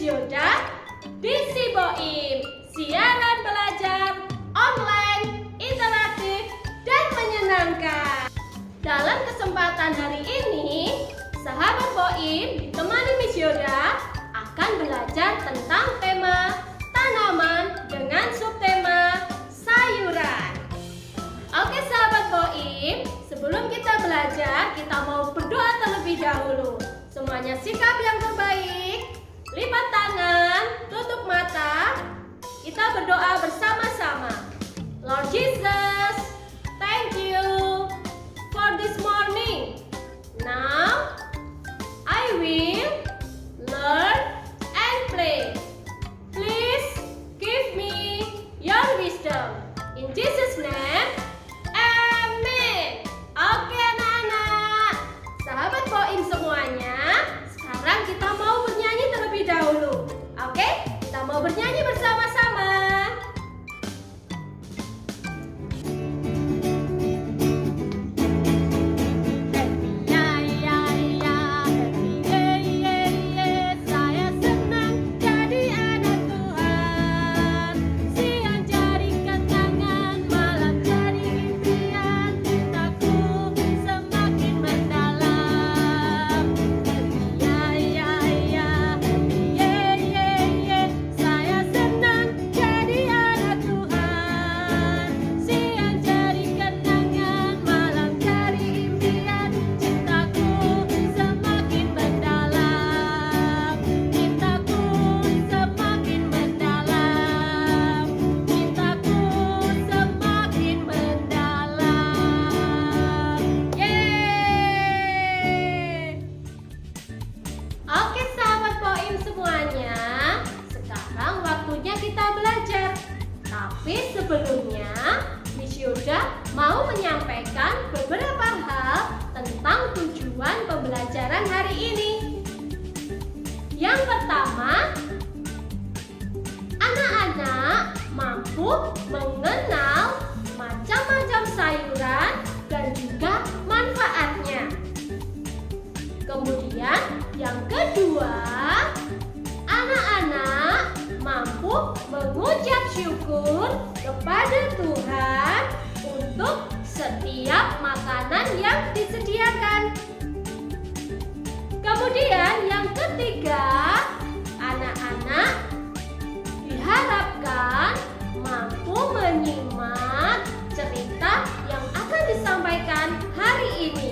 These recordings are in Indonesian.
Yoda di Siboim, siaran belajar online, interaktif, dan menyenangkan. Dalam kesempatan hari ini, sahabat Boim ditemani Miss Yoda akan belajar tentang tema tanaman dengan subtema sayuran. Oke sahabat Boim, sebelum kita belajar, kita mau berdoa terlebih dahulu. Semuanya sikap yang terbaik, lipat tangan, tutup mata. Kita berdoa bersama-sama. Lord Jesus, thank you for this morning. Now, I will learn and play. Please give me your wisdom. In Jesus' name, Amen. Oke anak-anak, sahabat Boim semuanya, sekarang kita mau bernyanyi terlebih dahulu. Oke, kita mau bernyanyi bersama-sama. Tapi sebelumnya, Miss Yoda mau menyampaikan beberapa hal tentang tujuan pembelajaran hari ini. Yang pertama, anak-anak mampu mengenal macam-macam sayuran dan juga manfaatnya. Kemudian, yang kedua, anak-anak mampu mengucap syukur kepada Tuhan untuk setiap makanan yang disediakan. Kemudian yang ketiga, anak-anak diharapkan mampu menyimak cerita yang akan disampaikan hari ini.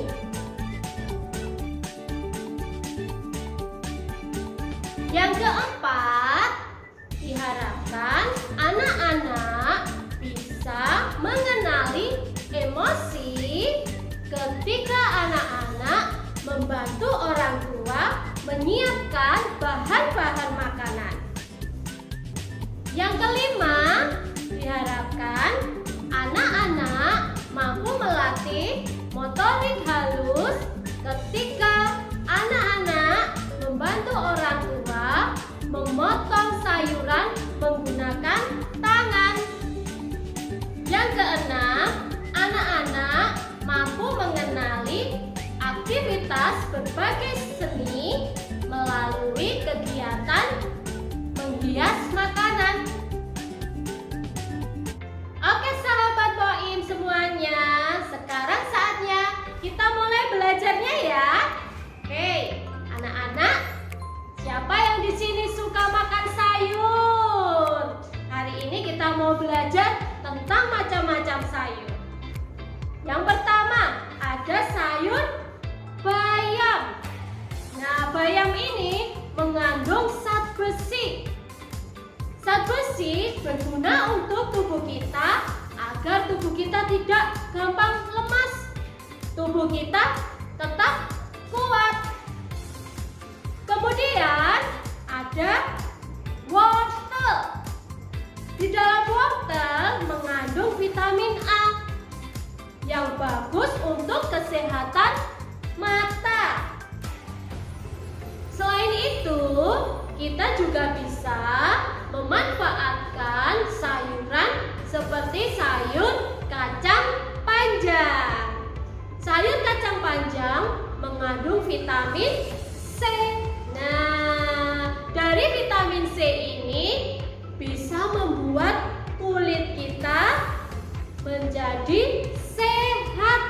Yang keempat, diharapkan anak-anak bisa mengenali emosi ketika anak-anak membantu orang tua menyiapkan bahan-bahan makanan. Yang kelima, diharapkan anak-anak mampu melatih motorik halus ketika anak-anak membantu orang tua memotong sayuran menggunakan tangan. Yang keenam, anak-anak mampu mengenali aktivitas berbagai seni melalui kegiatan menghias makanan. Oke sahabat Boim semuanya, sekarang saatnya kita mulai belajarnya ya. Oke, anak-anak, siapa yang di sini suka makan sayur? Hari ini kita mau belajar tentang macam-macam sayur. Yang pertama, ada sayur bayam. Nah, bayam ini mengandung zat besi. Zat besi berguna untuk tubuh kita agar tubuh kita tidak gampang lemas. Tubuh kita tetap kuat. Kemudian ada wortel. Di dalam wortel mengandung vitamin A yang bagus untuk kesehatan mata. Selain itu, kita juga bisa memanfaatkan sayuran seperti sayur kacang panjang. Sayur kacang panjang mengandung vitamin C. Nah, dari vitamin membuat kulit kita menjadi sehat.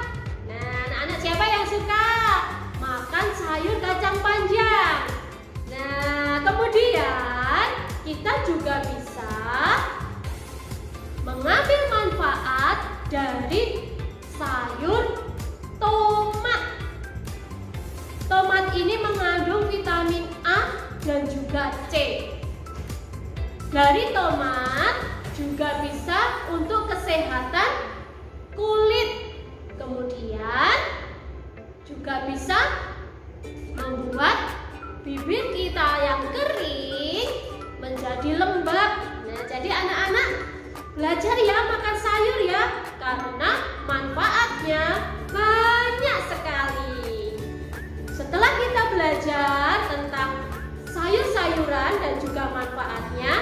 Nah, anak-anak siapa yang suka makan sayur kacang panjang? Nah, kemudian kita juga bisa mengambil manfaat dari sayur tomat. Tomat ini mengandung vitamin A dan juga C. Dari tomat juga bisa untuk kesehatan kulit. Kemudian juga bisa membuat bibir kita yang kering menjadi lembab. Nah, jadi anak-anak belajar ya makan sayur ya, karena manfaatnya banyak sekali. Setelah kita belajar tentang sayur-sayuran dan juga manfaatnya,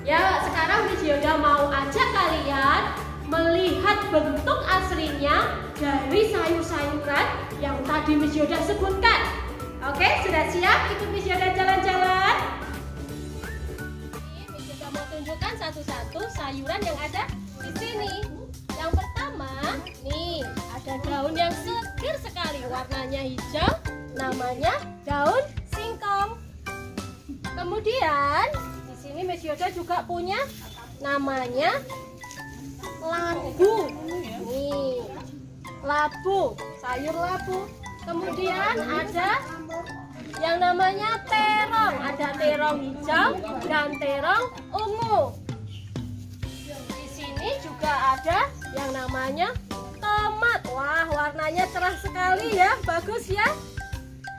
ya sekarang Miss Yoda mau ajak kalian melihat bentuk aslinya dari sayur-sayuran yang tadi Miss Yoda sebutkan. Oke, sudah siap ikut Miss Yoda jalan-jalan? Ini Miss Yoda mau tunjukkan satu-satu sayuran yang ada di sini. Yang pertama, nih ada daun yang segar sekali, warnanya hijau, namanya daun singkong. Kemudian di sini Miss Yoda juga punya namanya labu. Nih, labu, sayur labu. Kemudian ada yang namanya terong, ada terong hijau dan terong ungu. Di sini juga ada yang namanya tomat. Wah, warnanya cerah sekali ya, bagus ya.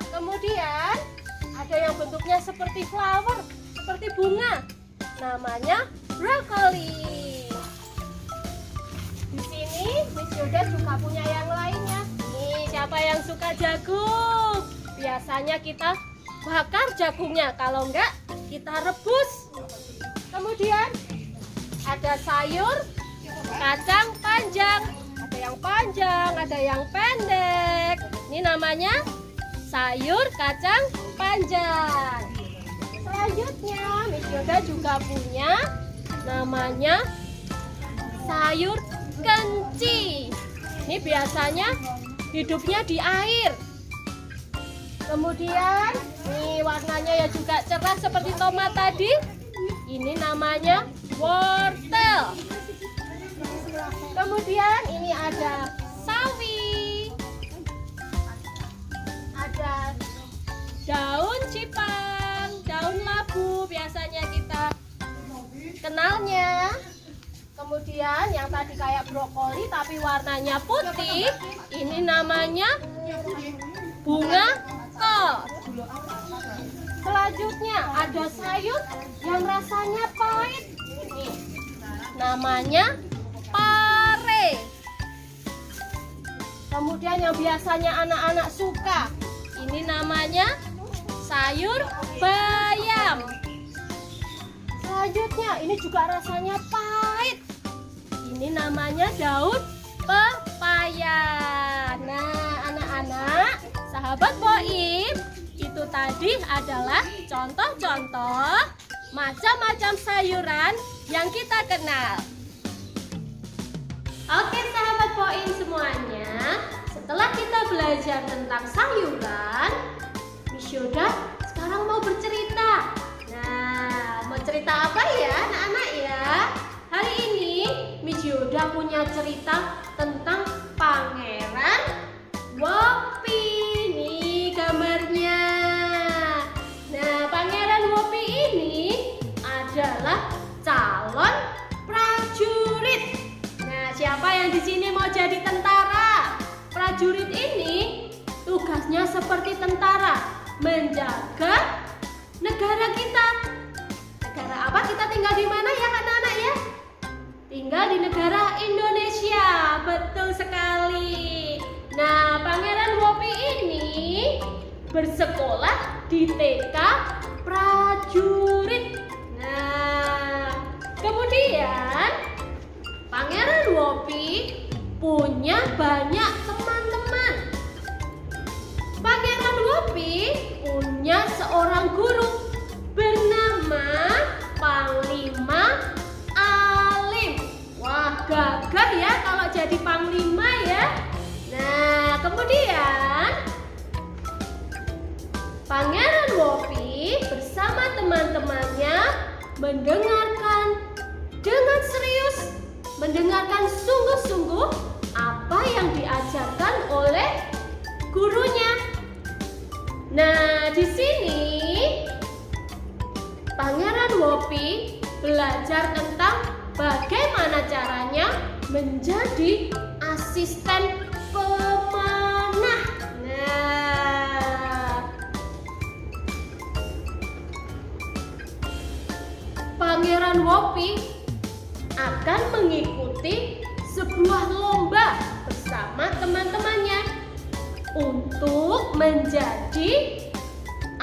Kemudian ada yang bentuknya seperti flower, seperti bunga, namanya brokoli. Di sini Miss Yoda juga punya yang lainnya. Nih, siapa yang suka jagung? Biasanya kita bakar jagungnya, kalau enggak kita rebus. Kemudian ada sayur kacang panjang, ada yang panjang, ada yang pendek. Ini namanya sayur kacang panjang. Selanjutnya Miss Yoda juga punya namanya sayur kenci. Ini biasanya hidupnya di air. Kemudian nih warnanya ya juga cerah seperti tomat tadi. Ini namanya wortel. Kemudian ini ada sawi, ada daun cipang, daun labu biasanya kita kenalnya. Kemudian yang tadi kayak brokoli tapi warnanya putih, ini namanya bunga kol. Selanjutnya ada sayur yang rasanya pahit, nih, namanya pare. Kemudian yang biasanya anak-anak suka, ini namanya sayur bayam. Selanjutnya ini juga rasanya pahit, ini namanya daun pepaya. Nah, anak-anak, sahabat Boim, itu tadi adalah contoh-contoh macam-macam sayuran yang kita kenal. Oke sahabat Boim semuanya, setelah kita belajar tentang sayuran, Miss Yoda sekarang mau bercerita. Nah, mau cerita apa ya anak-anak ya? Hari ini Miss Yoda punya cerita tentang Pangeran Wopi. Nih gambarnya. Nah, Pangeran Wopi ini adalah calon prajurit. Nah, siapa yang di sini mau jadi tentara? Prajurit ini tugasnya seperti tentara, menjaga negara kita. Negara apa? Kita tinggal di mana ya anak-anak ya? Tinggal di negara Indonesia. Betul sekali. Nah, Pangeran Wopi ini bersekolah di TK prajurit. Nah, kemudian Pangeran Wopi punya banyak teman-teman. Pangeran Wopi punya seorang guru bernama Panglima mendengarkan dengan serius, mendengarkan sungguh-sungguh apa yang diajarkan oleh gurunya. Nah, di sini Pangeran Wopi belajar tentang bagaimana caranya menjadi asisten pemanah. Nah, Pangeran Wopi akan mengikuti sebuah lomba bersama teman-temannya untuk menjadi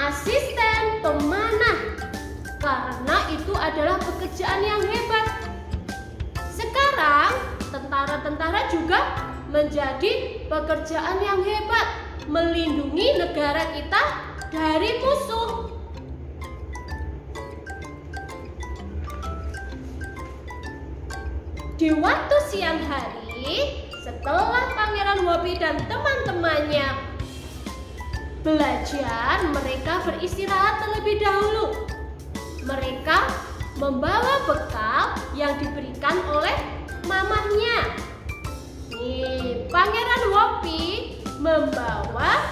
asisten pemanah, karena itu adalah pekerjaan yang hebat. Sekarang tentara-tentara juga menjadi pekerjaan yang hebat, melindungi negara kita dari musuh. Di waktu siang hari, setelah Pangeran Wopi dan teman-temannya belajar, mereka beristirahat terlebih dahulu. Mereka membawa bekal yang diberikan oleh mamahnya. Nih, Pangeran Wopi membawa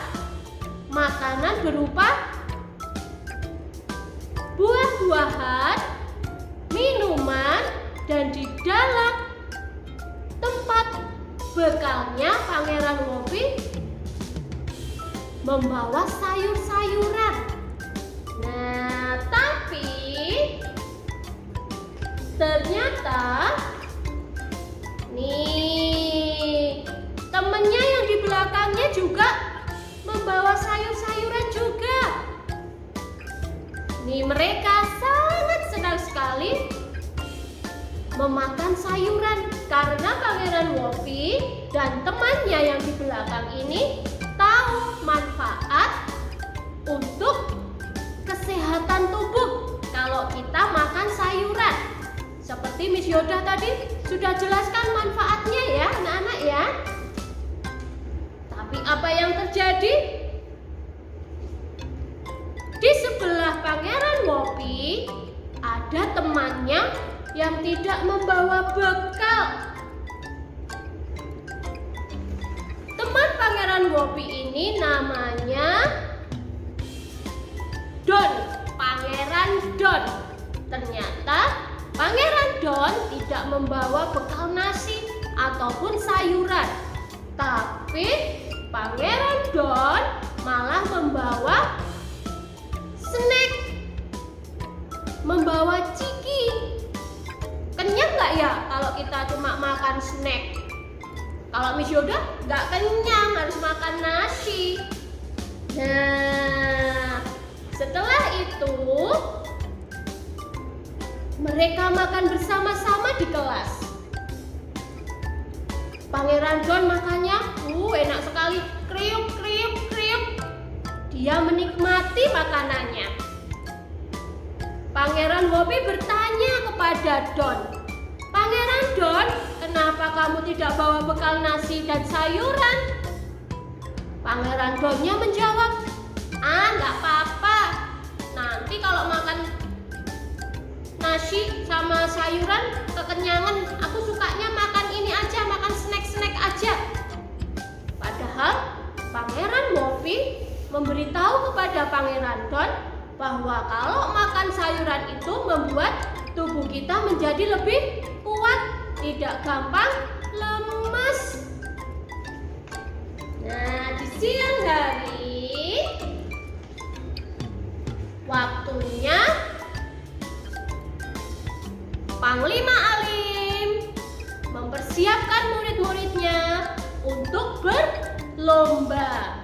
makanan berupa buah-buahan, minuman, dan di dalam tempat bekalnya Pangeran Wopi membawa sayur-sayuran. Nah, tapi ternyata nih temennya yang di belakangnya juga membawa sayur-sayuran juga. Nih, mereka sangat senang sekali memakan sayuran karena Pangeran Wopi dan temannya yang di belakang ini tahu manfaat untuk kesehatan tubuh kalau kita makan sayuran. Seperti Miss Yoda tadi sudah jelaskan manfaatnya ya anak-anak ya. Tapi apa yang terjadi? Di sebelah Pangeran Wopi ada temannya yang tidak membawa bekal. Teman Pangeran Wopi ini namanya Don, Pangeran Don. Ternyata Pangeran Don tidak membawa bekal nasi ataupun sayuran, tapi Pangeran Don malah membawa snack, membawa ciki. Kenyang nggak ya kalau kita cuma makan snack? Kalau Miss Yoda nggak kenyang, harus makan nasi. Nah, setelah itu mereka makan bersama-sama di kelas. Pangeran Don makannya enak sekali, kriuk kriuk kriuk. Dia menikmati makanannya. Pangeran Wopi bertanya kepada Don, "Pangeran Don, kenapa kamu tidak bawa bekal nasi dan sayuran?" Pangeran Donnya menjawab, "Nggak apa-apa. Nanti kalau makan nasi sama sayuran kekenyangan, aku sukanya makan ini aja, makan snack-snack aja." Padahal Pangeran Wopi memberitahu kepada Pangeran Don bahwa kalau makan sayuran itu membuat tubuh kita menjadi lebih kuat, tidak gampang lemas. Nah, di siang hari waktunya Panglima Alim mempersiapkan murid-muridnya untuk berlomba.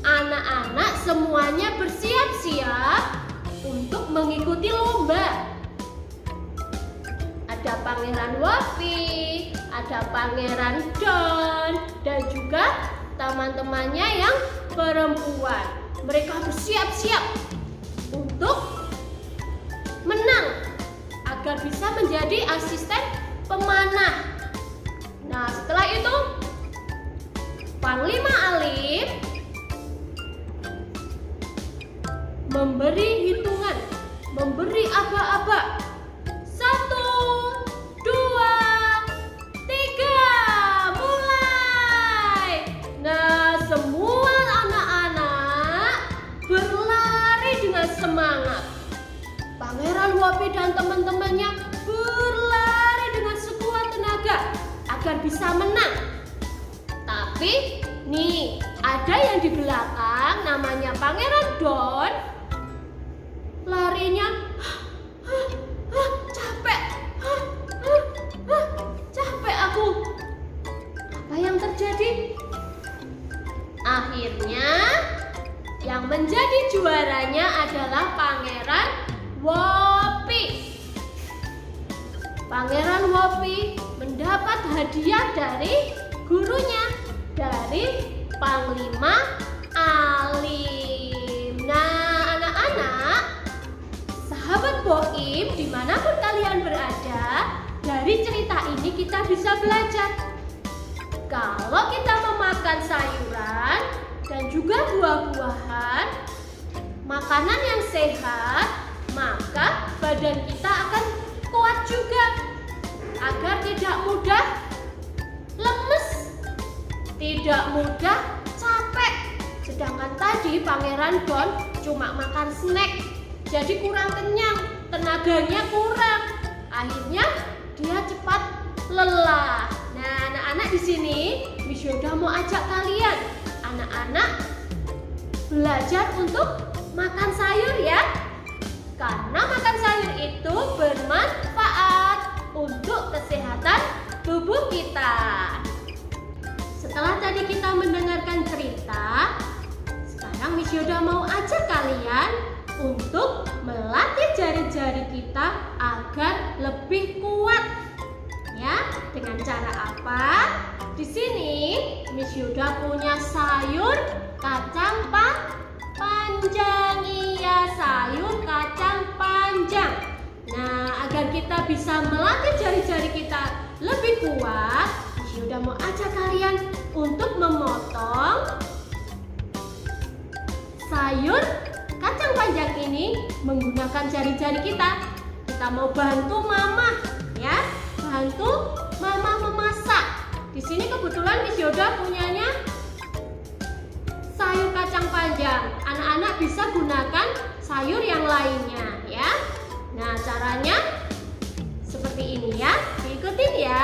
Anak-anak semuanya bersiap-siap untuk mengikuti lomba. Ada Pangeran Wopi, ada Pangeran Don, dan juga teman-temannya yang perempuan. Mereka bersiap-siap untuk menang agar bisa menjadi asisten pemanah. Nah, setelah itu Panglima Alim memberi hitungan memberi aba-aba. 1, 2, 3, mulai. Nah, semua anak-anak berlari dengan semangat. Pangeran Wopi dan teman-temannya berlari dengan sekuat tenaga agar bisa menang. Tapi nih, ada yang di belakang namanya Pangeran Don. Larinya capek. Capek aku. Apa yang terjadi? Akhirnya yang menjadi juaranya adalah Pangeran Wopi. Pangeran Wopi mendapat hadiah dari gurunya, dari Panglima Alim. Nah, anak-anak, sahabat Boim, dimanapun kalian berada, dari cerita ini kita bisa belajar. Kalau kita memakan sayuran dan juga buah-buahan, makanan yang sehat, maka badan kita akan kuat juga, agar tidak mudah lemes, tidak mudah capek. Sedangkan tadi Pangeran Don cuma makan snack, jadi kurang kenyang, tenaganya kurang. Akhirnya dia cepat lelah. Nah, anak-anak di sini Miss Yoda mau ajak kalian, anak-anak, belajar untuk makan sayur ya. Karena makan sayur itu bermanfaat untuk kesehatan tubuh kita. Setelah tadi kita mendengarkan cerita, sekarang Miss Yoda mau ajak kalian untuk melatih jari-jari kita agar lebih kuat. Ya, dengan cara apa? Di sini Miss Yoda punya sayur kacang panjang. Iya, sayur kacang panjang. Nah, agar kita bisa melatih jari-jari kita lebih kuat, Miss Yoda mau ajak kalian untuk memotong sayur kacang panjang ini menggunakan jari-jari kita. Kita mau bantu mama, ya, bantu mama memasak. Di sini kebetulan Miss Yoda punyanya sayur kacang panjang. Anak-anak bisa gunakan sayur yang lainnya, ya. Nah, caranya seperti ini ya. Diikutin ya.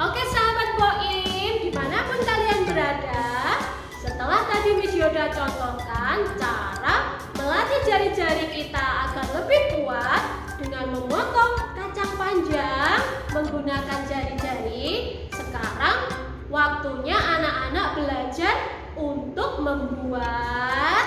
Oke sahabat Boim, dimanapun kalian berada, setelah tadi Miss Yoda contohkan cara melatih jari-jari kita agar lebih kuat dengan memotong kacang panjang menggunakan jari-jari. Sekarang waktunya anak-anak belajar untuk membuat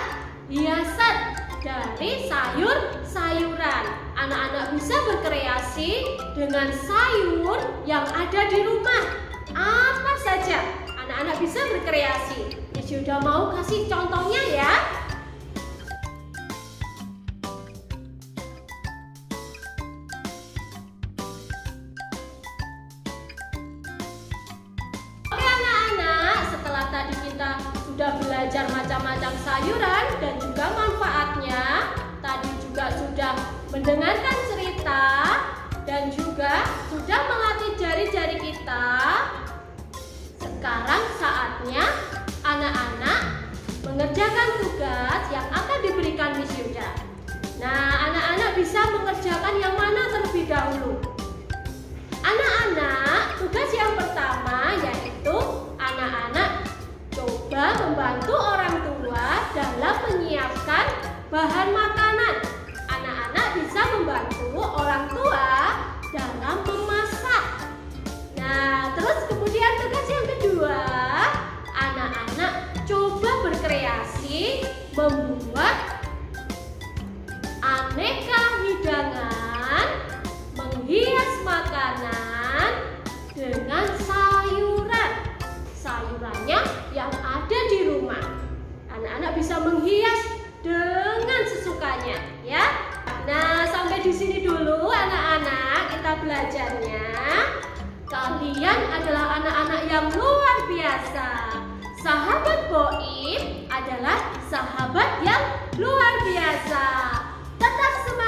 hiasan dari sayur-sayuran. Anak-anak bisa berkreasi dengan sayur yang ada di rumah. Apa saja anak-anak bisa berkreasi. Miss Yoda mau kasih contohnya ya. Oke anak-anak, setelah tadi kita sudah belajar macam-macam sayuran dan juga manfaatnya, tadi juga sudah mendengarkan cerita dan juga sudah melatih jari-jari kita. Sekarang saatnya anak-anak mengerjakan tugas yang akan diberikan Miss Yoda. Nah, anak-anak bisa mengerjakan yang mana terlebih dahulu? Anak-anak, tugas yang pertama yaitu anak-anak coba membantu orang tua dalam menyiapkan bahan makanan. Anak-anak bisa membantu orang tua dalam memasak. Nah, terus kemudian tugas yang kedua, anak-anak coba berkreasi membuat aneka hidangan, menghias makanan dengan sayurannya yang ada di rumah. Anak-anak bisa menghias dengan sesukanya, ya. Nah, sampai di sini dulu anak-anak kita belajarnya. Kalian adalah anak-anak yang luar biasa. Sahabat Boim adalah sahabat yang luar biasa. Tetap semangat.